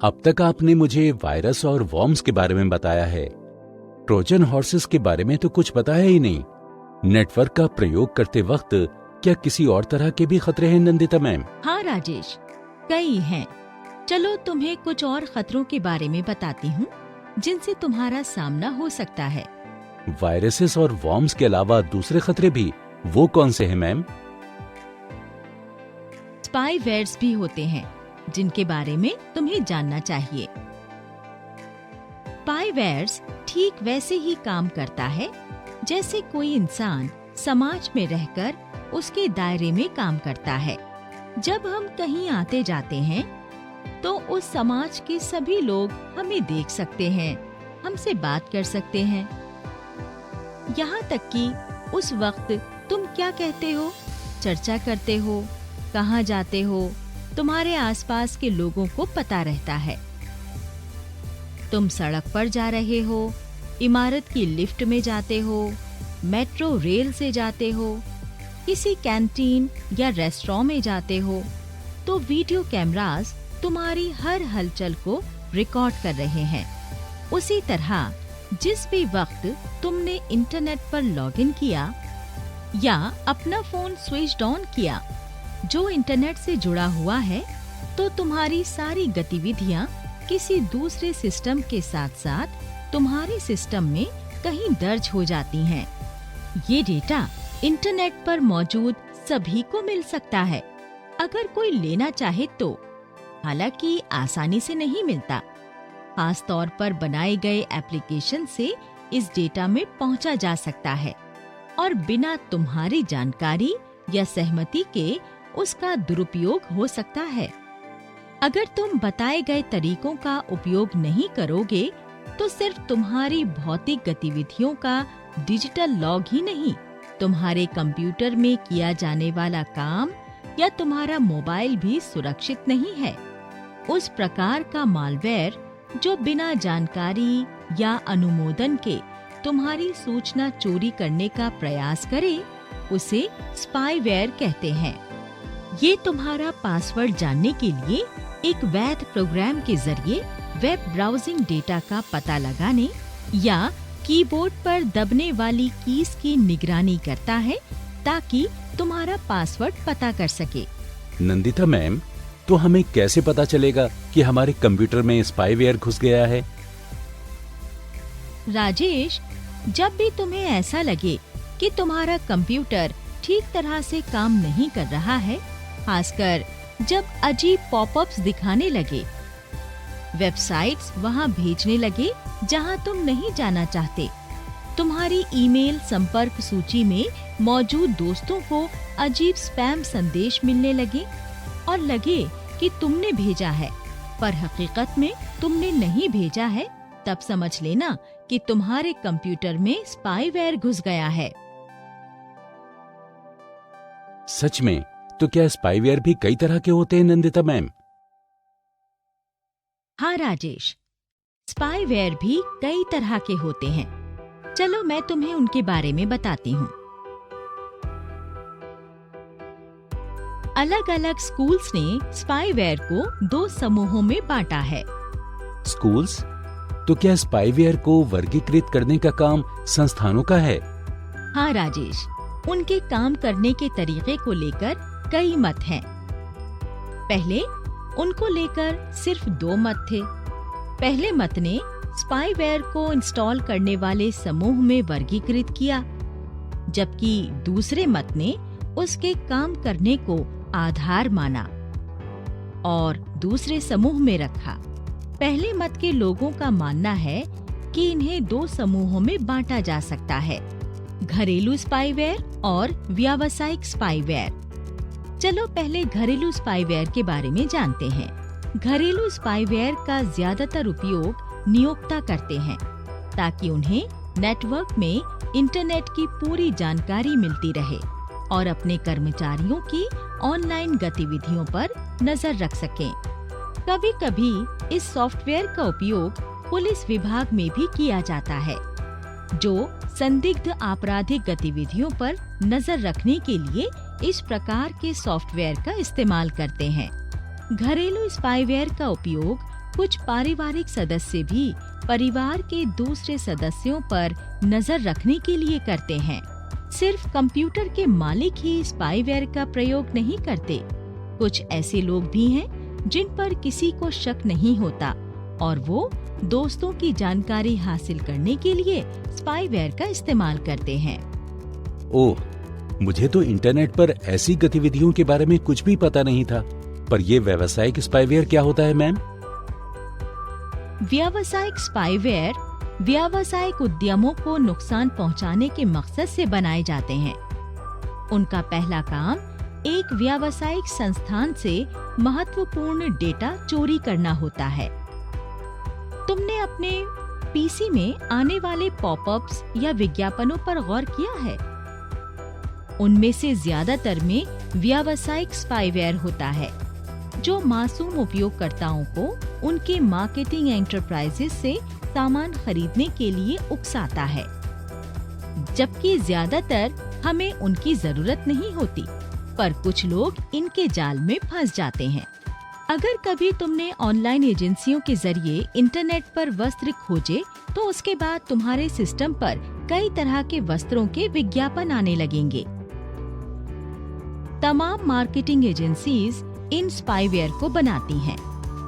अब तक आपने मुझे वायरस और वॉर्म्स के बारे में बताया है, ट्रोजन हॉर्सेस के बारे में तो कुछ बताया ही नहीं। नेटवर्क का प्रयोग करते वक्त क्या किसी और तरह के भी खतरे हैं नंदिता मैम? हाँ राजेश, कई हैं। चलो तुम्हें कुछ और खतरों के बारे में बताती हूँ जिनसे तुम्हारा सामना हो सकता है। वायरसेस और वॉर्म्स के अलावा दूसरे खतरे भी, वो कौन से हैं मैम? स्पाईवेयर्स भी होते हैं जिनके बारे में तुम्हें जानना चाहिए। स्पाईवेयर्स ठीक वैसे ही काम करता है जैसे कोई इंसान समाज में रहकर उसके दायरे में काम करता है। जब हम कहीं आते जाते हैं तो उस समाज के सभी लोग हमें देख सकते हैं, हमसे बात कर सकते हैं। यहाँ तक कि उस वक्त तुम क्या कहते हो, चर्चा करते हो, कहाँ जाते हो, तुम्हारे आसपास के लोगों को पता रहता है। तुम सड़क पर जा रहे हो, इमारत की लिफ्ट में जाते हो, मेट्रो रेल से जाते हो, किसी कैंटीन या रेस्टोरेंट में जाते हो, तो वीडियो कैमरास तुम्हारी हर हलचल को रिकॉर्ड कर रहे हैं। उसी तरह जिस भी वक्त तुमने इंटरनेट पर लॉगिन किया या अपना फोन स्विच ऑन किया जो इंटरनेट से जुड़ा हुआ है, तो तुम्हारी सारी गतिविधियां किसी दूसरे सिस्टम के साथ साथ तुम्हारे सिस्टम में कहीं दर्ज हो जाती हैं। ये डेटा इंटरनेट पर मौजूद सभी को मिल सकता है अगर कोई लेना चाहे तो, हालांकि आसानी से नहीं मिलता। खास तौर पर बनाए गए एप्लीकेशन से इस डेटा में पहुंचा जा सकता है और बिना तुम्हारी जानकारी या सहमति के उसका दुरुपयोग हो सकता है। अगर तुम बताए गए तरीकों का उपयोग नहीं करोगे तो सिर्फ तुम्हारी भौतिक गतिविधियों का डिजिटल लॉग ही नहीं, तुम्हारे कंप्यूटर में किया जाने वाला काम या तुम्हारा मोबाइल भी सुरक्षित नहीं है। उस प्रकार का मालवेयर जो बिना जानकारी या अनुमोदन के तुम्हारी सूचना चोरी करने का प्रयास करे, उसे स्पाईवेयर कहते हैं। ये तुम्हारा पासवर्ड जानने के लिए एक वैध प्रोग्राम के जरिए वेब ब्राउजिंग डेटा का पता लगाने या कीबोर्ड पर दबने वाली कीज की निगरानी करता है ताकि तुम्हारा पासवर्ड पता कर सके। नंदिता मैम, तो हमें कैसे पता चलेगा कि हमारे कंप्यूटर में स्पाईवेयर घुस गया है? राजेश, जब भी तुम्हें ऐसा लगे कि तुम्हारा कंप्यूटर ठीक तरह से काम नहीं कर रहा है, खासकर जब अजीब पॉपअप्स दिखाने लगे, वेबसाइट्स वहां भेजने लगे जहां तुम नहीं जाना चाहते, तुम्हारी ईमेल संपर्क सूची में मौजूद दोस्तों को अजीब स्पैम संदेश मिलने लगे और लगे कि तुमने भेजा है पर हकीकत में तुमने नहीं भेजा है, तब समझ लेना कि तुम्हारे कंप्यूटर में स्पाईवेयर घुस गया है। सच में? तो क्या स्पाईवेयर भी कई तरह के होते हैं नंदिता मैम? हाँ राजेश, स्पाईवेयर भी कई तरह के होते हैं। चलो मैं तुम्हें उनके बारे में बताती हूँ। अलग अलग स्कूल्स ने स्पाईवेयर को 2 समूहों में बांटा है। स्कूल्स? तो क्या स्पाईवेयर को वर्गीकृत करने का काम संस्थानों का है? हाँ राजेश, उनके काम करने के तरीके को लेकर कई मत हैं। पहले उनको लेकर सिर्फ 2 मत थे। पहले मत ने स्पाईवेयर को इंस्टॉल करने वाले समूह में वर्गीकृत किया, जबकि दूसरे मत ने उसके काम करने को आधार माना और दूसरे समूह में रखा। पहले मत के लोगों का मानना है कि इन्हें 2 समूहों में बांटा जा सकता है, घरेलू स्पाईवेयर और व्यावसायिक स्पाईवेयर। चलो पहले घरेलू स्पाईवेयर के बारे में जानते हैं। घरेलू स्पाईवेयर का ज्यादातर उपयोग नियोक्ता करते हैं ताकि उन्हें नेटवर्क में इंटरनेट की पूरी जानकारी मिलती रहे और अपने कर्मचारियों की ऑनलाइन गतिविधियों पर नजर रख सकें। कभी कभी इस सॉफ्टवेयर का उपयोग पुलिस विभाग में भी किया जाता है, जो संदिग्ध आपराधिक गतिविधियों पर नजर रखने के लिए इस प्रकार के सॉफ्टवेयर का इस्तेमाल करते हैं। घरेलू स्पाईवेयर का उपयोग कुछ पारिवारिक सदस्य भी परिवार के दूसरे सदस्यों पर नजर रखने के लिए करते हैं। सिर्फ कंप्यूटर के मालिक ही स्पाईवेयर का प्रयोग नहीं करते। कुछ ऐसे लोग भी हैं जिन पर किसी को शक नहीं होता और वो दोस्तों की जानकारी हासिल करने के लिए स्पाईवेयर का इस्तेमाल करते हैं। ओह, मुझे तो इंटरनेट पर ऐसी गतिविधियों के बारे में कुछ भी पता नहीं था। पर ये व्यावसायिक स्पाईवेयर क्या होता है मैम? व्यावसायिक स्पाईवेयर व्यावसायिक उद्यमों को नुकसान पहुंचाने के मकसद से बनाए जाते हैं। उनका पहला काम एक व्यावसायिक संस्थान से महत्वपूर्ण डेटा चोरी करना होता है। तुमने अपने पीसी में आने वाले पॉपअप्स या विज्ञापनों पर गौर किया है? उनमें से ज्यादातर में व्यावसायिक स्पाईवेयर होता है, जो मासूम उपयोगकर्ताओं को उनके मार्केटिंग एंटरप्राइजेस से सामान खरीदने के लिए उकसाता है, जबकि ज्यादातर हमें उनकी जरूरत नहीं होती, पर कुछ लोग इनके जाल में फंस जाते हैं। अगर कभी तुमने ऑनलाइन एजेंसियों के जरिए इंटरनेट पर वस्त्र खोजे, तो उसके बाद तुम्हारे सिस्टम पर कई तरह के वस्त्रों के विज्ञापन आने लगेंगे। तमाम मार्केटिंग एजेंसीज इन स्पाईवेयर को बनाती हैं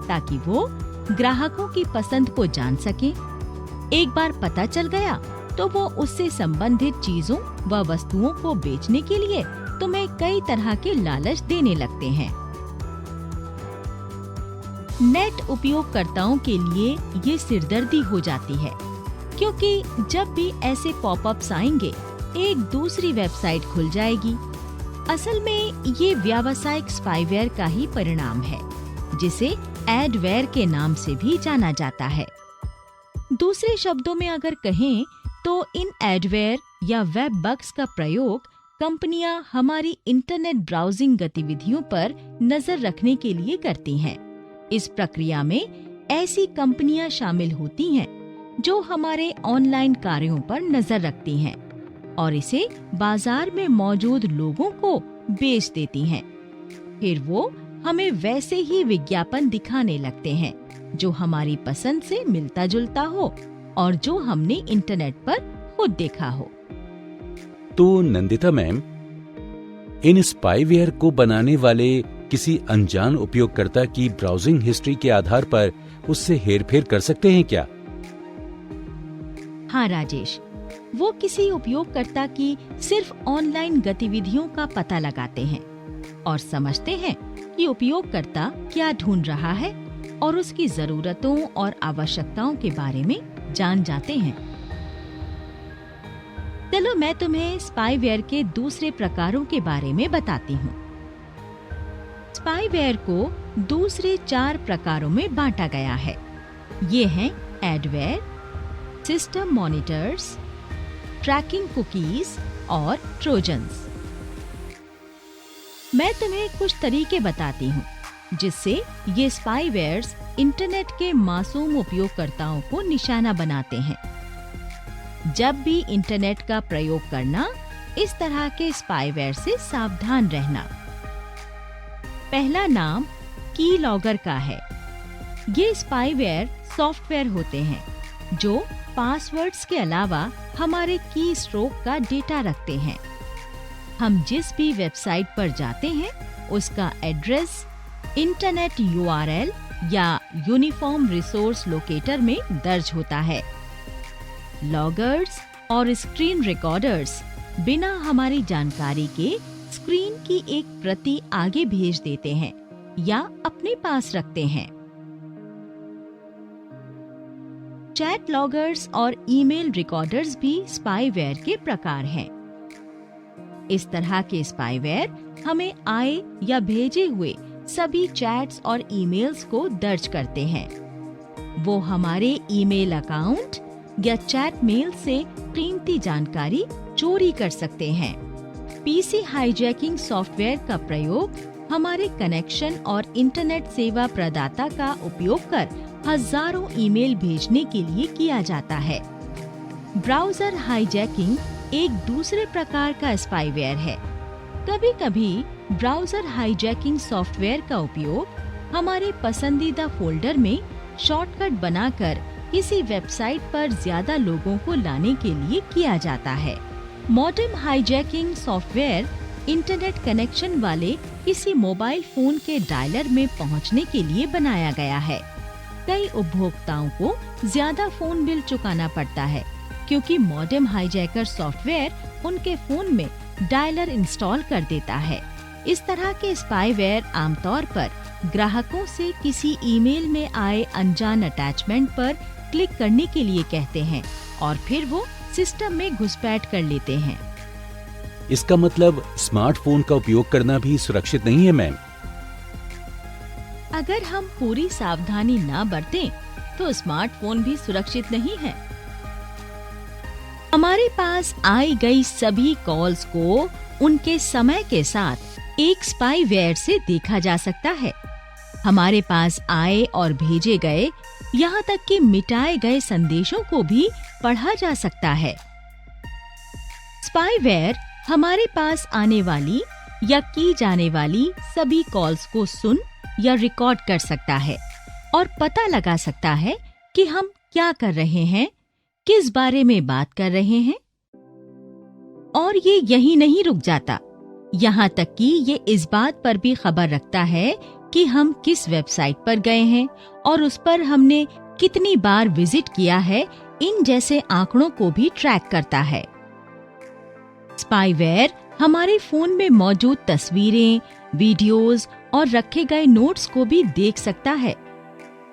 ताकि वो ग्राहकों की पसंद को जान सके। एक बार पता चल गया तो वो उससे संबंधित चीजों व वस्तुओं को बेचने के लिए तुम्हें कई तरह के लालच देने लगते हैं। नेट उपयोगकर्ताओं के लिए ये सिरदर्दी हो जाती है, क्योंकि जब भी ऐसे पॉपअप्स आएंगे, एक दूसरी वेबसाइट खुल जाएगी। असल में ये व्यावसायिक स्पाईवेयर का ही परिणाम है, जिसे एडवेयर के नाम से भी जाना जाता है। दूसरे शब्दों में अगर कहें तो इन एडवेयर या वेब बग्स का प्रयोग कंपनियां हमारी इंटरनेट ब्राउजिंग गतिविधियों पर नजर रखने के लिए करती हैं। इस प्रक्रिया में ऐसी कंपनियां शामिल होती हैं जो हमारे ऑनलाइन कार्यों पर नजर रखती हैं और इसे बाजार में मौजूद लोगों को बेच देती हैं। फिर वो हमें वैसे ही विज्ञापन दिखाने लगते हैं जो हमारी पसंद से मिलता जुलता हो और जो हमने इंटरनेट पर खुद देखा हो। तो नंदिता मैम, इन स्पाईवेयर को बनाने वाले किसी अनजान उपयोगकर्ता की ब्राउजिंग हिस्ट्री के आधार पर उससे हेरफेर कर सकते हैं क्या? हाँ राजेश, वो किसी उपयोगकर्ता की सिर्फ ऑनलाइन गतिविधियों का पता लगाते हैं और समझते हैं कि उपयोगकर्ता क्या ढूंढ रहा है और उसकी जरूरतों और आवश्यकताओं के बारे में जान जाते हैं। चलो मैं तुम्हें स्पाईवेयर के दूसरे प्रकारों के बारे में बताती हूँ। स्पाईवेयर को दूसरे 4 प्रकारों में बांटा गया है। ये हैं adware, system monitors, tracking cookies और ट्रोजन्स। मैं तुम्हें कुछ तरीके बताती हूँ जिससे ये स्पाईवेयर्स इंटरनेट के मासूम उपयोगकर्ताओं को निशाना बनाते हैं। जब भी इंटरनेट का प्रयोग करना, इस तरह के स्पाईवेयर से सावधान रहना। पहला नाम की लॉगर का है। ये स्पाईवेयर सॉफ्टवेयर होते हैं जो पासवर्ड्स के अलावा हमारे की स्ट्रोक का डेटा रखते हैं। हम जिस भी वेबसाइट पर जाते हैं, उसका एड्रेस इंटरनेट URL या यूनिफॉर्म रिसोर्स लोकेटर में दर्ज होता है। लॉगर्स और स्क्रीन रिकॉर्डर्स बिना हमारी जानकारी के स्क्रीन की एक प्रति आगे भेज देते हैं या अपने पास रखते हैं। चैट लॉगर्स और ईमेल रिकॉर्डर्स भी स्पाईवेयर के प्रकार हैं। इस तरह के स्पाईवेयर हमें आए या भेजे हुए सभी चैट्स और ईमेल्स को दर्ज करते हैं। वो हमारे ईमेल अकाउंट या चैट मेल से कीमती जानकारी चोरी कर सकते हैं। पीसी हाईजैकिंग सॉफ्टवेयर का प्रयोग हमारे कनेक्शन और इंटरनेट सेवा प्रदाता का उपयोग कर हजारों ईमेल भेजने के लिए किया जाता है। ब्राउजर हाईजैकिंग एक दूसरे प्रकार का स्पाईवेयर है। कभी-कभी ब्राउजर हाईजैकिंग सॉफ्टवेयर का उपयोग हमारे पसंदीदा फोल्डर में शॉर्टकट बनाकर किसी वेबसाइट पर ज्यादा लोगों को लाने के लिए किया जाता है। Modem hijacking software internet connection वाले किसी मोबाइल फोन के डायलर में पहुंचने के लिए बनाया गया है। कई उपभोक्ताओं को ज्यादा फोन बिल चुकाना पड़ता है क्योंकि मॉडेम हाईजैकर सॉफ्टवेयर उनके फोन में डायलर इंस्टॉल कर देता है। इस तरह के स्पाईवेयर आमतौर पर ग्राहकों से किसी ईमेल में आए अनजान अटैचमेंट पर क्लिक करने के लिए कहते हैं और फिर वो सिस्टम में घुसपैठ कर लेते हैं। इसका मतलब स्मार्टफोन का उपयोग करना भी सुरक्षित नहीं है मैम? अगर हम पूरी सावधानी न बरतें तो स्मार्टफोन भी सुरक्षित नहीं है। हमारे पास आई गई सभी कॉल्स को उनके समय के साथ एक स्पाईवेयर से देखा जा सकता है। हमारे पास आए और भेजे गए, यहाँ तक कि मिटाए गए संदेशों को भी पढ़ा जा सकता है। स्पाईवेयर हमारे पास आने वाली या की जाने वाली सभी कॉल्स को सुन या रिकॉर्ड कर सकता है और पता लगा सकता है कि हम क्या कर रहे हैं, किस बारे में बात कर रहे हैं। और ये यही नहीं रुक जाता, यहाँ तक कि ये इस बात पर भी खबर रखता है कि हम किस वेबसाइट पर गए हैं और उस पर हमने कितनी बार विजिट किया है, इन जैसे आंकड़ों को भी ट्रैक करता है। स्पाईवेयर हमारे फोन में मौजूद तस्वीरें, वीडियोस और रखे गए नोट्स को भी देख सकता है।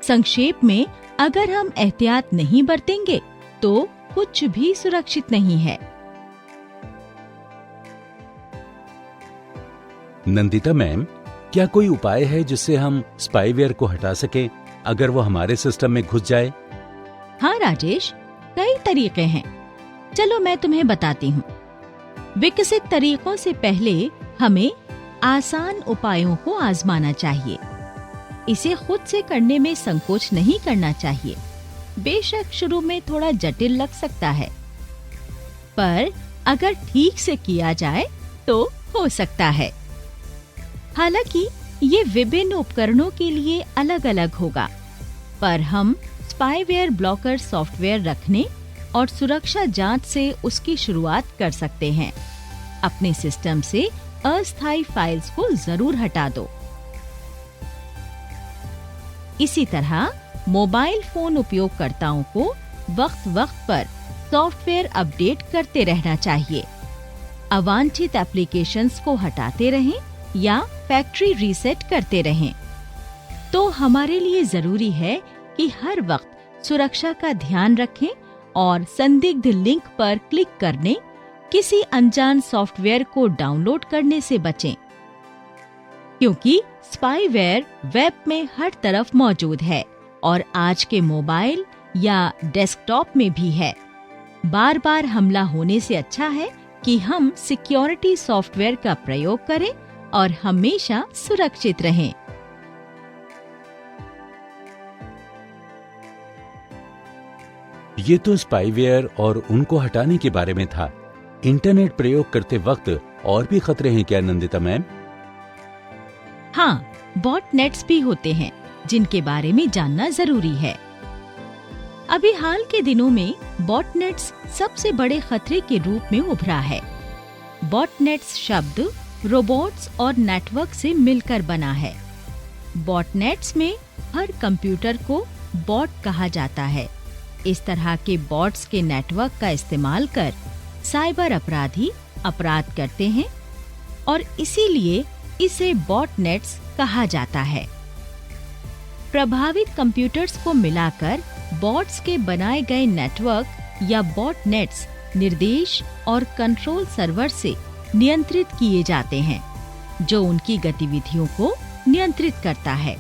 संक्षेप में, अगर हम एहतियात नहीं बरतेंगे तो कुछ भी सुरक्षित नहीं है। नंदिता मैम, क्या कोई उपाय है जिससे हम स्पाईवेयर को हटा सकें अगर वो हमारे सिस्टम में घुस जाए? हाँ राजेश, कई तरीके हैं। चलो मैं तुम्हें बताती हूँ। विकसित तरीकों से पहले हमें आसान उपायों को आजमाना चाहिए। इसे खुद से करने में संकोच नहीं करना चाहिए। बेशक शुरू में थोड़ा जटिल लग सकता है, पर अगर ठीक से किया जाए तो हो सकता है। हालांकि ये विभिन्न उपकरणों के लिए अलग अलग होगा, पर हम स्पाईवेयर ब्लॉकर सॉफ्टवेयर रखने और सुरक्षा जांच से उसकी शुरुआत कर सकते हैं। अपने सिस्टम से अस्थायी फाइल्स को जरूर हटा दो। इसी तरह मोबाइल फोन उपयोगकर्ताओं को वक्त पर सॉफ्टवेयर अपडेट करते रहना चाहिए। अवांछित एप्लीकेशंस को हटाते रहें या फैक्ट्री रीसेट करते रहें। तो हमारे लिए जरूरी है कि हर वक्त सुरक्षा का ध्यान रखें और संदिग्ध लिंक पर क्लिक करने, किसी अनजान सॉफ्टवेयर को डाउनलोड करने से बचें, क्योंकि स्पाईवेयर वेब में हर तरफ मौजूद है और आज के मोबाइल या डेस्कटॉप में भी है। बार बार हमला होने से अच्छा है कि हम सिक्योरिटी सॉफ्टवेयर का प्रयोग करें और हमेशा सुरक्षित रहें। ये तो स्पाईवेयर और उनको हटाने के बारे में था। इंटरनेट प्रयोग करते वक्त और भी खतरे हैं क्या नंदिता मैम? हाँ, बॉटनेट्स भी होते हैं जिनके बारे में जानना जरूरी है। अभी हाल के दिनों में बॉटनेट्स सबसे बड़े खतरे के रूप में उभरा है। बॉटनेट्स शब्द रोबोट्स और नेटवर्क से मिलकर बना है। बॉटनेट्स में हर कंप्यूटर को बॉट कहा जाता है। इस तरह के बॉट्स के नेटवर्क का इस्तेमाल कर साइबर अपराधी अपराध करते हैं और इसीलिए इसे बॉटनेट्स कहा जाता है। प्रभावित कंप्यूटर्स को मिलाकर बॉट्स के बनाए गए नेटवर्क या बॉटनेट्स निर्देश और कंट्रोल सर्वर से नियंत्रित किए जाते हैं, जो उनकी गतिविधियों को नियंत्रित करता है।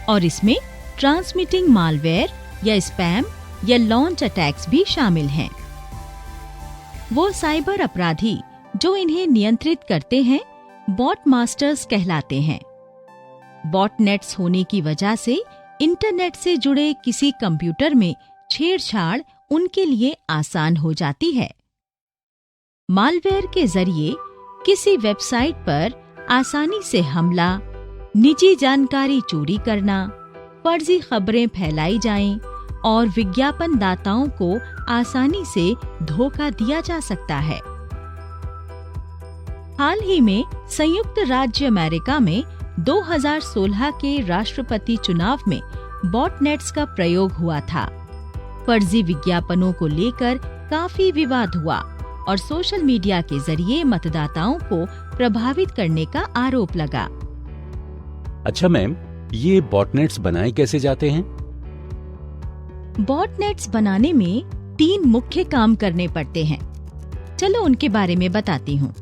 और इसमें ट्रांसमिटिंग मालवेयर या स्पैम या लॉन्च अटैक्स भी शामिल हैं। वो साइबर अपराधी जो इन्हें नियंत्रित करते हैं बॉट मास्टर्स कहलाते हैं। बॉटनेट्स होने की वजह से इंटरनेट से जुड़े किसी कंप्यूटर में छेड़छाड़ उनके लिए आसान हो जाती है। मालवेयर के जरिए किसी वेबसाइट पर आसानी से हमला, निजी जानकारी चोरी करना, फर्जी खबरें फैलाई जाएं और विज्ञापन दाताओं को आसानी से धोखा दिया जा सकता है। हाल ही में संयुक्त राज्य अमेरिका में 2016 के राष्ट्रपति चुनाव में बॉटनेट्स का प्रयोग हुआ था। फर्जी विज्ञापनों को लेकर काफी विवाद हुआ और सोशल मीडिया के जरिए मतदाताओं को प्रभावित करने का आरोप लगा। अच्छा मैम, ये बॉटनेट्स बनाए कैसे जाते हैं? बॉटनेट्स बनाने में 3 मुख्य काम करने पड़ते हैं। चलो उनके बारे में बताती हूँ।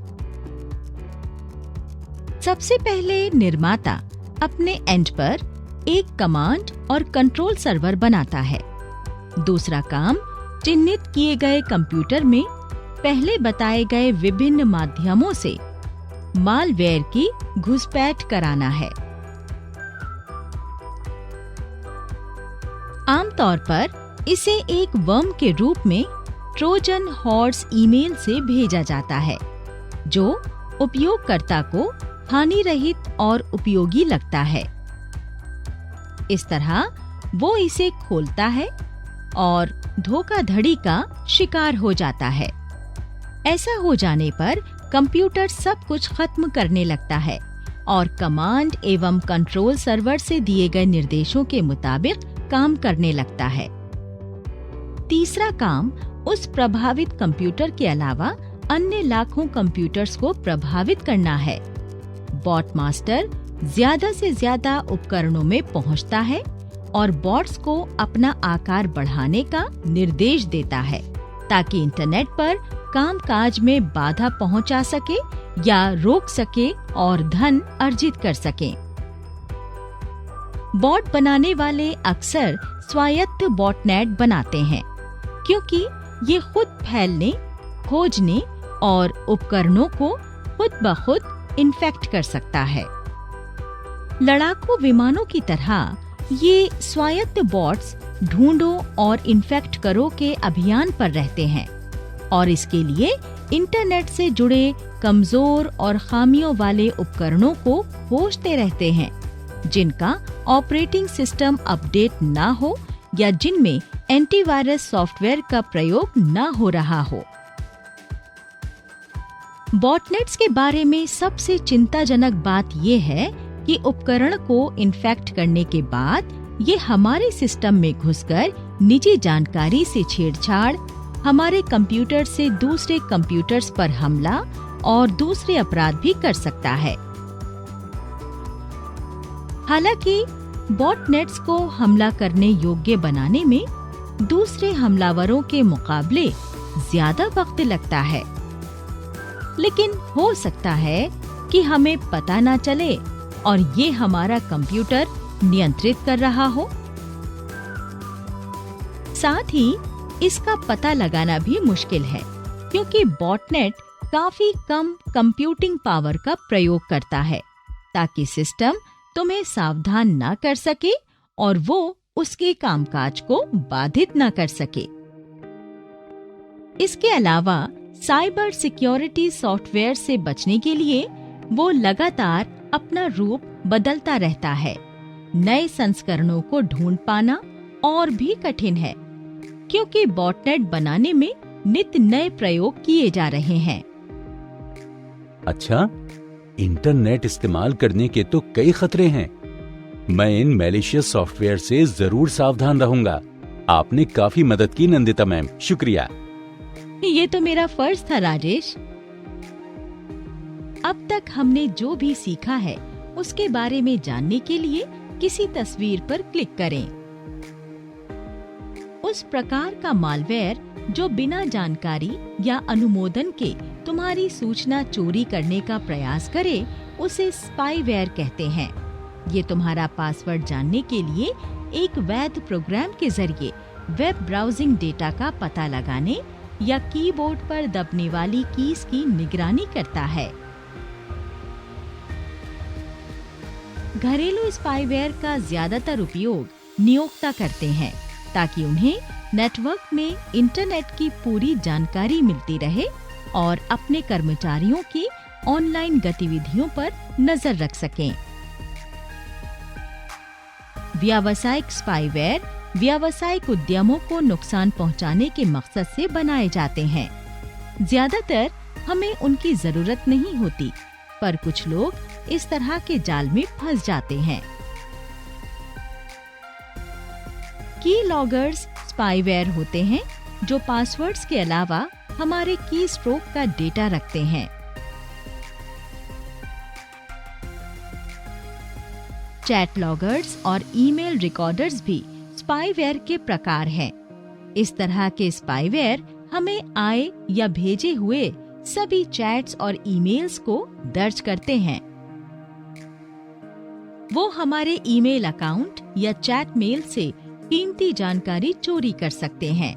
सबसे पहले निर्माता अपने एंड पर एक कमांड और कंट्रोल सर्वर बनाता है। दूसरा काम चिन्हित किए गए कंप्यूटर में पहले बताए गए विभिन्न माध्यमों से मालवेयर की घुसपैठ कराना है। आमतौर पर इसे एक वर्म के रूप में ट्रोजन हॉर्स ईमेल से भेजा जाता है, जो उपयोगकर्ता को हानि रहित और उपयोगी लगता है। इस तरह वो इसे खोलता है और धोखाधड़ी का शिकार हो जाता है। ऐसा हो जाने पर कंप्यूटर सब कुछ खत्म करने लगता है और कमांड एवं कंट्रोल सर्वर से दिए गए निर्देशों के मुताबिक काम करने लगता है। तीसरा काम उस प्रभावित कंप्यूटर के अलावा अन्य लाखों कंप्यूटर्स को प्रभावित करना है। बॉट मास्टर ज्यादा से ज्यादा उपकरणों में पहुंचता है और बॉट्स को अपना आकार बढ़ाने का निर्देश देता है, ताकि इंटरनेट पर कामकाज में बाधा पहुंचा सके या रोक सके और धन अर्जित कर सके। बॉट बनाने वाले अक्सर स्वायत्त बॉटनेट बनाते हैं, क्योंकि ये खुद फैलने, खोजने और उपकरणों को खुद ब खुद इन्फेक्ट कर सकता है। लड़ाकू विमानों की तरह ये स्वायत्त बॉट्स ढूंढो और इन्फेक्ट करो के अभियान पर रहते हैं और इसके लिए इंटरनेट से जुड़े कमजोर और खामियों वाले उपकरणों को खोजते रहते हैं, जिनका ऑपरेटिंग सिस्टम अपडेट ना हो या जिनमें एंटीवायरस सॉफ्टवेयर का प्रयोग ना हो रहा हो। बॉटनेट्स के बारे में सबसे चिंताजनक बात ये है कि उपकरण को इन्फेक्ट करने के बाद ये हमारे सिस्टम में घुसकर निजी जानकारी से छेड़छाड़, हमारे कंप्यूटर से दूसरे कंप्यूटर्स पर हमला और दूसरे अपराध भी कर सकता है। हालांकि बॉटनेट्स को हमला करने योग्य बनाने में दूसरे हमलावरों के मुकाबले ज्यादा वक्त लगता है, लेकिन हो सकता है कि हमें पता ना चले और ये हमारा कंप्यूटर नियंत्रित कर रहा हो। साथ ही इसका पता लगाना भी मुश्किल है, क्योंकि बॉटनेट काफी कम कंप्यूटिंग पावर का प्रयोग करता है, ताकि सिस्टम तुम्हें सावधान ना कर सके और वो उसके कामकाज को बाधित ना कर सके। इसके अलावा साइबर सिक्योरिटी सॉफ्टवेयर से बचने के लिए वो लगातार अपना रूप बदलता रहता है। नए संस्करणों को ढूंढ पाना और भी कठिन है, क्योंकि बॉटनेट बनाने में नित्य नए प्रयोग किए जा रहे हैं। अच्छा, इंटरनेट इस्तेमाल करने के तो कई खतरे हैं। मैं इन मैलिशियस सॉफ्टवेयर से जरूर सावधान रहूंगा। आपने काफी मदद की नंदिता मैम, शुक्रिया। ये तो मेरा फर्ज था राजेश। अब तक हमने जो भी सीखा है उसके बारे में जानने के लिए किसी तस्वीर पर क्लिक करें। उस प्रकार का मालवेयर जो बिना जानकारी या अनुमोदन के तुम्हारी सूचना चोरी करने का प्रयास करे, उसे स्पाईवेयर कहते हैं। ये तुम्हारा पासवर्ड जानने के लिए एक वैध प्रोग्राम के जरिए वेब ब्राउजिंग डेटा का पता लगाने या कीबोर्ड पर दबने वाली कीज की निगरानी करता है। घरेलू स्पाईवेयर का ज्यादातर उपयोग नियोक्ता करते हैं, ताकि उन्हें नेटवर्क में इंटरनेट की पूरी जानकारी मिलती रहे और अपने कर्मचारियों की ऑनलाइन गतिविधियों पर नजर रख सकें। व्यावसायिक स्पाईवेयर व्यावसायिक उद्यमों को नुकसान पहुंचाने के मकसद से बनाए जाते हैं। ज्यादातर हमें उनकी जरूरत नहीं होती, पर कुछ लोग इस तरह के जाल में फंस जाते हैं। की लॉगर्स स्पाईवेयर होते हैं जो पासवर्ड्स के अलावा हमारे की स्ट्रोक का डेटा रखते हैं। चैट लॉगर्स और ईमेल रिकॉर्डर्स भी स्पाईवेयर के प्रकार हैं। इस तरह के स्पाईवेयर हमें आए या भेजे हुए सभी चैट्स और ईमेल्स को दर्ज करते हैं। वो हमारे ईमेल अकाउंट या चैट मेल से कीमती जानकारी चोरी कर सकते हैं।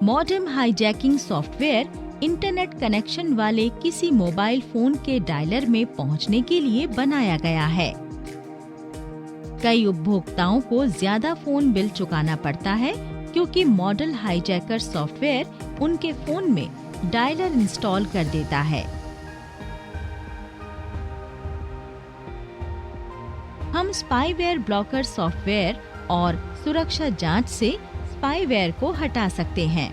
Modem hijacking software internet connection वाले किसी मोबाइल फोन के डायलर में पहुंचने के लिए बनाया गया है। कई उपभोक्ताओं को ज्यादा फोन बिल चुकाना पड़ता है क्योंकि मॉडल हाईजैकर सॉफ्टवेयर उनके फोन में डायलर इंस्टॉल कर देता है। हम स्पाईवेयर ब्लॉकर सॉफ्टवेयर और सुरक्षा जांच से स्पाईवेयर को हटा सकते हैं।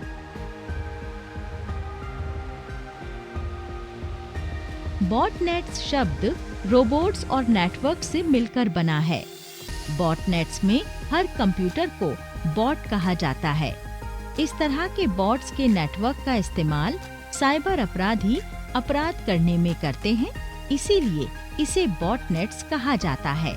बॉटनेट्स शब्द रोबोट्स और नेटवर्क से मिलकर बना है। बॉटनेट्स में हर कंप्यूटर को बॉट कहा जाता है। इस तरह के बॉट्स के नेटवर्क का इस्तेमाल साइबर अपराधी अपराध करने में करते हैं, इसीलिए इसे बॉटनेट्स कहा जाता है।